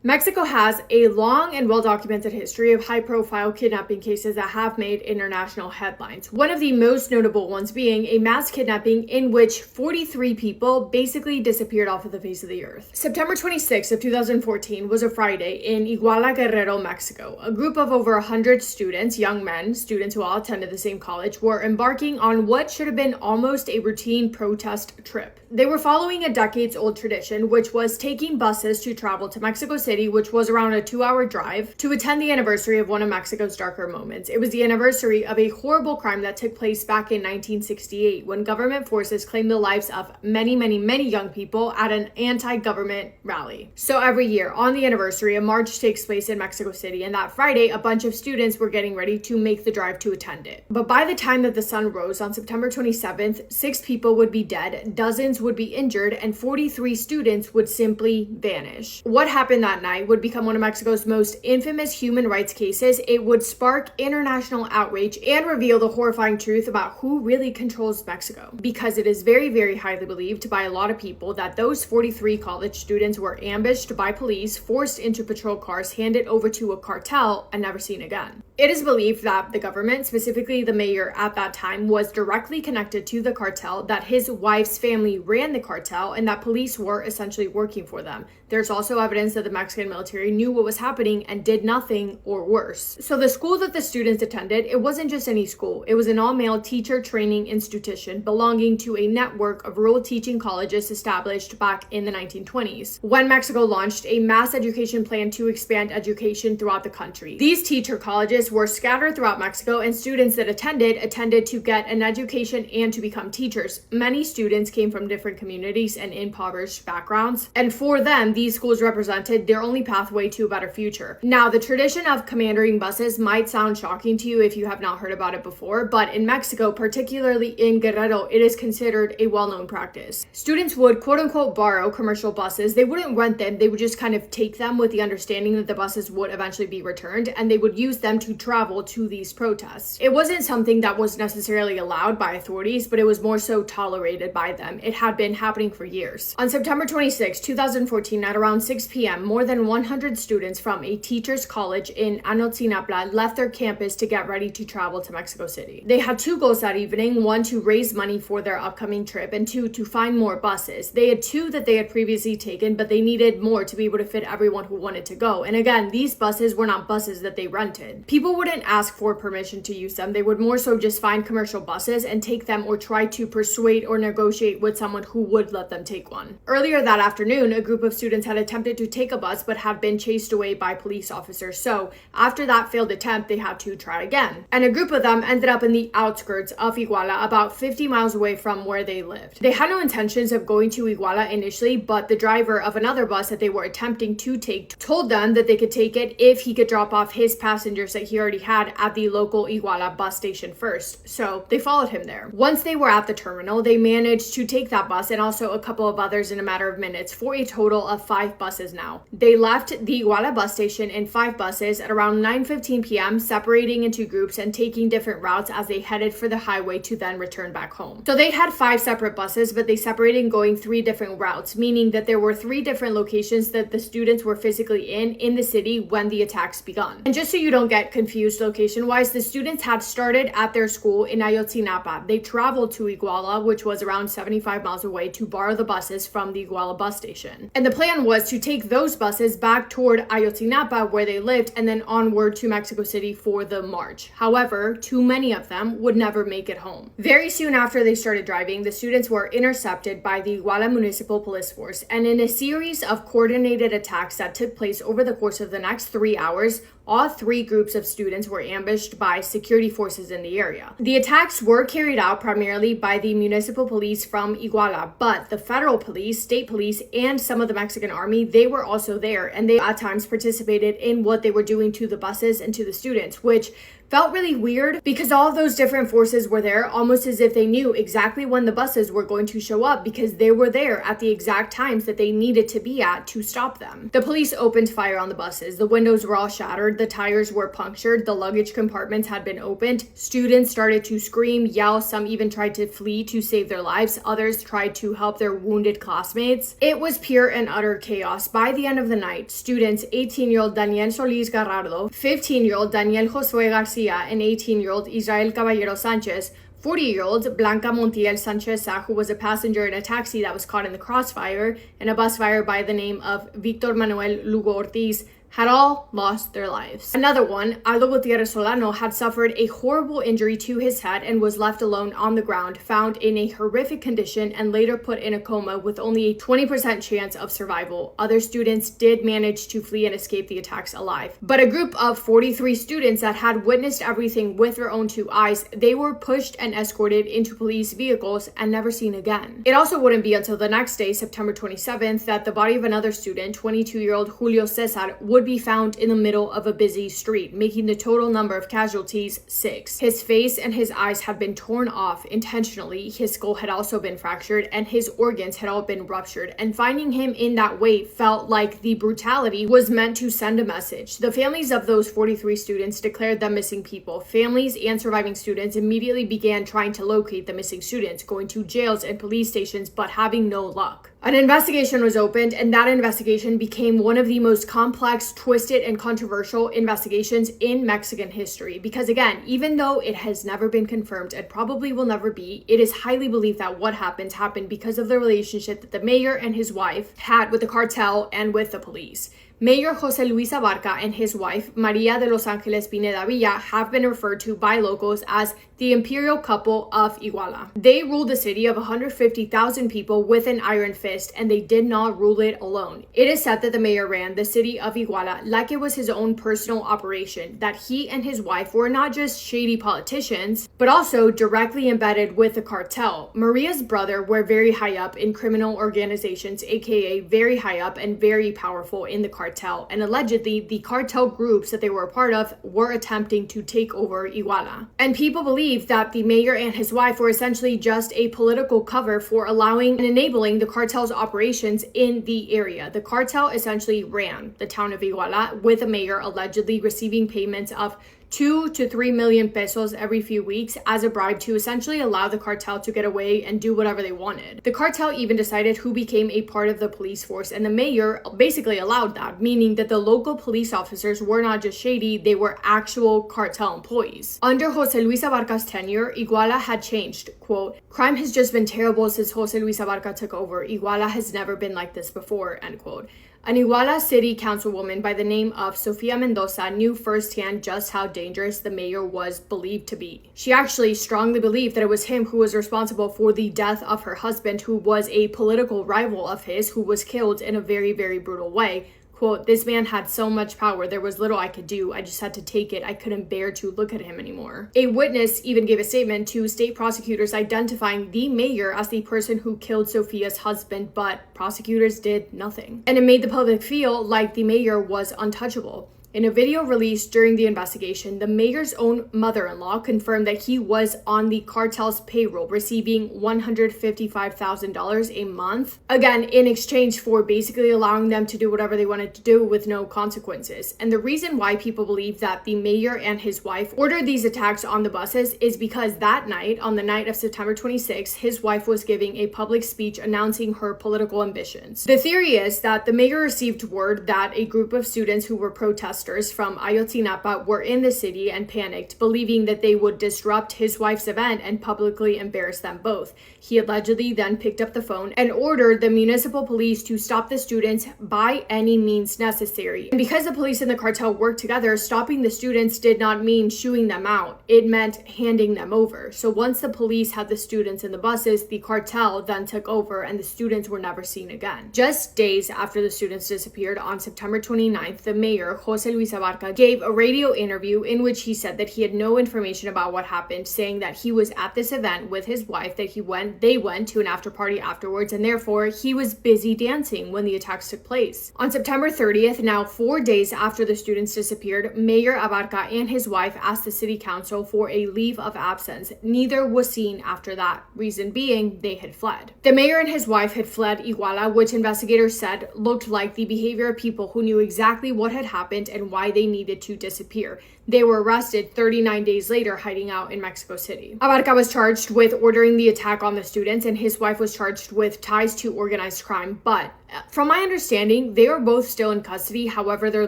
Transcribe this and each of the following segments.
Mexico has a long and well-documented history of high-profile kidnapping cases that have made international headlines. One of the most notable ones being a mass kidnapping in which 43 people basically disappeared off of the face of the earth. September 26th of 2014 was a Friday in Iguala, Guerrero, Mexico. A group of over 100 students, young men, students who all attended the same college, were embarking on what should have been almost a routine protest trip. They were following a decades-old tradition, which was taking buses to travel to Mexico City, which was around a 2-hour drive, to attend the anniversary of one of Mexico's darker moments. It was the anniversary of a horrible crime that took place back in 1968 when government forces claimed the lives of many young people at an anti-government rally. So every year on the anniversary, a march takes place in Mexico City, and that Friday, a bunch of students were getting ready to make the drive to attend it. But by the time that the sun rose on September 27th, 6 people would be dead, dozens would be injured, and 43 students would simply vanish. What happened that night would become one of Mexico's most infamous human rights cases. It would spark international outrage and reveal the horrifying truth about who really controls Mexico. Because it is very highly believed by a lot of people that those 43 college students were ambushed by police, forced into patrol cars, handed over to a cartel, and never seen again. It is believed that the government, specifically the mayor at that time, was directly connected to the cartel, that his wife's family ran the cartel, and that police were essentially working for them. There's also evidence that the Mexican military knew what was happening and did nothing or worse. So the school that the students attended, it wasn't just any school. It was an all-male teacher training institution belonging to a network of rural teaching colleges established back in the 1920s, when Mexico launched a mass education plan to expand education throughout the country. These teacher colleges were scattered throughout Mexico, and students that attended to get an education and to become teachers. Many students came from different communities and impoverished backgrounds, and for them, these schools represented their only pathway to a better future. Now, the tradition of commandering buses might sound shocking to you if you have not heard about it before, but in Mexico, particularly in Guerrero, it is considered a well-known practice. Students would quote-unquote borrow commercial buses. They wouldn't rent them. They would just kind of take them with the understanding that the buses would eventually be returned, and they would use them to travel to these protests. It wasn't something that was necessarily allowed by authorities, but it was more so tolerated by them. It had been happening for years. On September 26, 2014, at around 6 p.m., more than 100 students from a teacher's college in Ayotzinapa left their campus to get ready to travel to Mexico City. They had 2 goals that evening: 1, to raise money for their upcoming trip, and 2, to find more buses. They had 2 that they had previously taken, but they needed more to be able to fit everyone who wanted to go. And again, these buses were not buses that they rented. People wouldn't ask for permission to use them. They would more so just find commercial buses and take them, or try to persuade or negotiate with someone who would let them take one. Earlier that afternoon, a group of students had attempted to take a bus but had been chased away by police officers. So after that failed attempt, they had to try again. And a group of them ended up in the outskirts of Iguala, about 50 miles away from where they lived. They had no intentions of going to Iguala initially, but the driver of another bus that they were attempting to take told them that they could take it if he could drop off his passengers that he already had at the local Iguala bus station first. So they followed him there. Once they were at the terminal, they managed to take that bus and also a couple of others in a matter of minutes, for a total of 5 buses now. They left the Iguala bus station in 5 buses at around 9:15 p.m., separating into groups and taking different routes as they headed for the highway to then return back home. So they had 5 separate buses, but they separated going 3 different routes, meaning that there were 3 different locations that the students were physically in the city when the attacks begun. And just so you don't get confused location-wise, the students had started at their school in Ayotzinapa. They traveled to Iguala, which was around 75 miles away, to borrow the buses from the Iguala bus station. And the plan was to take those buses back toward Ayotzinapa, where they lived, and then onward to Mexico City for the march. However, too many of them would never make it home. Very soon after they started driving, the students were intercepted by the Iguala Municipal Police Force, and in a series of coordinated attacks that took place over the course of the next 3 hours, all 3 groups of students were ambushed by security forces in the area. The attacks were carried out primarily by the municipal police from Iguala, but the federal police, state police, and some of the Mexican army, they were also there, and they at times participated in what they were doing to the buses and to the students, which felt really weird because all of those different forces were there, almost as if they knew exactly when the buses were going to show up because they were there at the exact times that they needed to be at to stop them. The police opened fire on the buses. The windows were all shattered, the tires were punctured, the luggage compartments had been opened. Students started to scream, yell, some even tried to flee to save their lives, others tried to help their wounded classmates. It was pure and utter chaos. By the end of the night, students 18-year-old Daniel Solis Garrardo, 15-year-old Daniel Josue Garcia, and 18-year-old Israel Caballero Sanchez, 40-year-old Blanca Montiel Sanchez, who was a passenger in a taxi that was caught in the crossfire, and a bus driver by the name of Victor Manuel Lugo Ortiz, had all lost their lives. Another one, Aldo Gutierrez Solano, had suffered a horrible injury to his head and was left alone on the ground, found in a horrific condition, and later put in a coma with only a 20% chance of survival. Other students did manage to flee and escape the attacks alive. But a group of 43 students that had witnessed everything with their own two eyes, they were pushed and escorted into police vehicles and never seen again. It also wouldn't be until the next day, September 27th, that the body of another student, 22-year-old Julio Cesar, would be found in the middle of a busy street, making the total number of casualties 6. His face and his eyes had been torn off intentionally, his skull had also been fractured, and his organs had all been ruptured, and finding him in that way felt like the brutality was meant to send a message. The families of those 43 students declared them missing people. Families and surviving students immediately began trying to locate the missing students, going to jails and police stations, but having no luck. An investigation was opened, and that investigation became one of the most complex, twisted, and controversial investigations in Mexican history. Because again, even though it has never been confirmed and probably will never be, it is highly believed that what happened because of the relationship that the mayor and his wife had with the cartel and with the police. Mayor Jose Luis Abarca and his wife, Maria de Los Angeles Pineda Villa, have been referred to by locals as the imperial couple of Iguala. They ruled a city of 150,000 people with an iron fist, and they did not rule it alone. It is said that the mayor ran the city of Iguala like it was his own personal operation, that he and his wife were not just shady politicians, but also directly embedded with the cartel. Maria's brother were very high up in criminal organizations, aka very high up and very powerful in the cartel. And allegedly, the cartel groups that they were a part of were attempting to take over Iguala. And people believe that the mayor and his wife were essentially just a political cover for allowing and enabling the cartel's operations in the area. The cartel essentially ran the town of Iguala, with the mayor allegedly receiving payments of 2 to 3 million pesos every few weeks as a bribe to essentially allow the cartel to get away and do whatever they wanted. The cartel even decided who became a part of the police force, and the mayor basically allowed that, meaning that the local police officers were not just shady, they were actual cartel employees. Under Jose Luis Abarca's tenure, Iguala had changed. Quote, "Crime has just been terrible since Jose Luis Abarca took over. Iguala has never been like this before," end quote. An Iguala city councilwoman by the name of Sofia Mendoza knew firsthand just how dangerous the mayor was believed to be. She actually strongly believed that it was him who was responsible for the death of her husband, who was a political rival of his, who was killed in a very, very brutal way. Quote, "This man had so much power, there was little I could do. I just had to take it. I couldn't bear to look at him anymore." A witness even gave a statement to state prosecutors identifying the mayor as the person who killed Sofia's husband, but prosecutors did nothing. And it made the public feel like the mayor was untouchable. In a video released during the investigation, the mayor's own mother-in-law confirmed that he was on the cartel's payroll, receiving $155,000 a month, again, in exchange for basically allowing them to do whatever they wanted to do with no consequences. And the reason why people believe that the mayor and his wife ordered these attacks on the buses is because that night, on the night of September 26, his wife was giving a public speech announcing her political ambitions. The theory is that the mayor received word that a group of students who were protesting from Ayotzinapa were in the city and panicked, believing that they would disrupt his wife's event and publicly embarrass them both. He allegedly then picked up the phone and ordered the municipal police to stop the students by any means necessary. And because the police and the cartel worked together, stopping the students did not mean shooing them out. It meant handing them over. So once the police had the students in the buses, the cartel then took over and the students were never seen again. Just days after the students disappeared, on September 29th, the mayor, Jose Jose Luis Abarca gave a radio interview in which he said that he had no information about what happened, saying that he was at this event with his wife, that they went to an after party afterwards, and therefore he was busy dancing when the attacks took place. On September 30th, now 4 days after the students disappeared, Mayor Abarca and his wife asked the city council for a leave of absence. Neither was seen after that, reason being they had fled. The mayor and his wife had fled Iguala, which investigators said looked like the behavior of people who knew exactly what had happened and why they needed to disappear. They were arrested 39 days later, hiding out in Mexico City. Abarca was charged with ordering the attack on the students, and his wife was charged with ties to organized crime. But from my understanding, they are both still in custody. However, their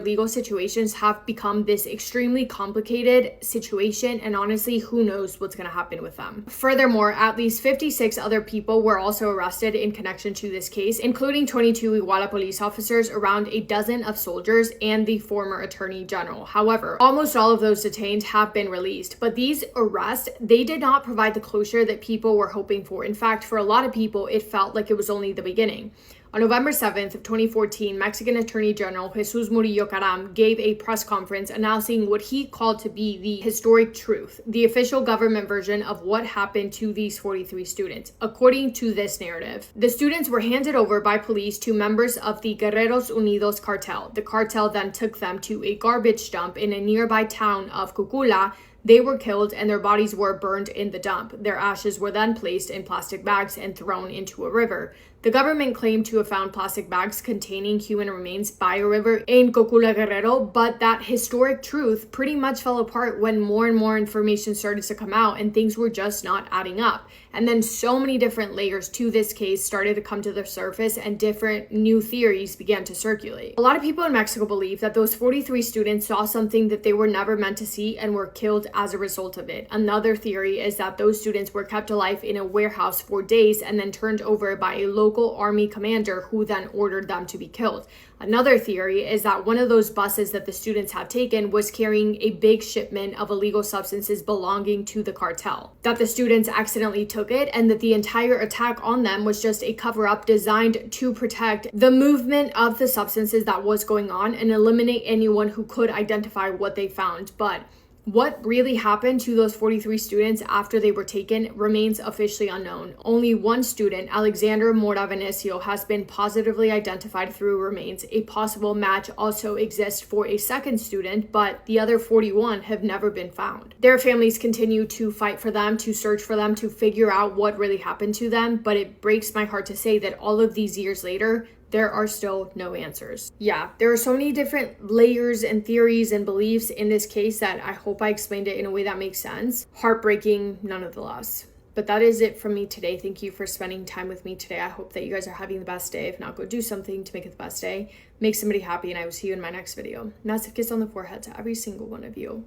legal situations have become this extremely complicated situation, and honestly, who knows what's going to happen with them. Furthermore, at least 56 other people were also arrested in connection to this case, including 22 Iguala police officers, around a dozen of soldiers, and the former attorney general. However, almost all of those detained have been released, but these arrests, they did not provide the closure that people were hoping for. In fact, for a lot of people, it felt like it was only the beginning. On November 7th of 2014, Mexican Attorney General Jesus Murillo Caram gave a press conference announcing what he called to be the historic truth, the official government version of what happened to these 43 students. According to this narrative, the students were handed over by police to members of the Guerreros Unidos cartel. The cartel then took them to a garbage dump in a nearby town of Cucula. They were killed and their bodies were burned in the dump. Their ashes were then placed in plastic bags and thrown into a river. The government claimed to have found plastic bags containing human remains by a river in Cocula Guerrero, but that historic truth pretty much fell apart when more and more information started to come out and things were just not adding up. And then so many different layers to this case started to come to the surface and different new theories began to circulate. A lot of people in Mexico believe that those 43 students saw something that they were never meant to see and were killed as a result of it. Another theory is that those students were kept alive in a warehouse for days and then turned over by a local army commander who then ordered them to be killed. Another theory is that one of those buses that the students have taken was carrying a big shipment of illegal substances belonging to the cartel, that the students accidentally took it, and that the entire attack on them was just a cover-up designed to protect the movement of the substances that was going on and eliminate anyone who could identify what they found. But what really happened to those 43 students after they were taken remains officially unknown. Only one student, Alexander Mora Venecio, has been positively identified through remains. A possible match also exists for a second student, but the other 41 have never been found. Their families continue to fight for them, to search for them, to figure out what really happened to them, but it breaks my heart to say that all of these years later, there are still no answers. Yeah, there are so many different layers and theories and beliefs in this case that I hope I explained it in a way that makes sense. Heartbreaking nonetheless. But that is it from me today. Thank you for spending time with me today. I hope that you guys are having the best day. If not, go do something to make it the best day. Make somebody happy, and I will see you in my next video. Massive kiss on the forehead to every single one of you.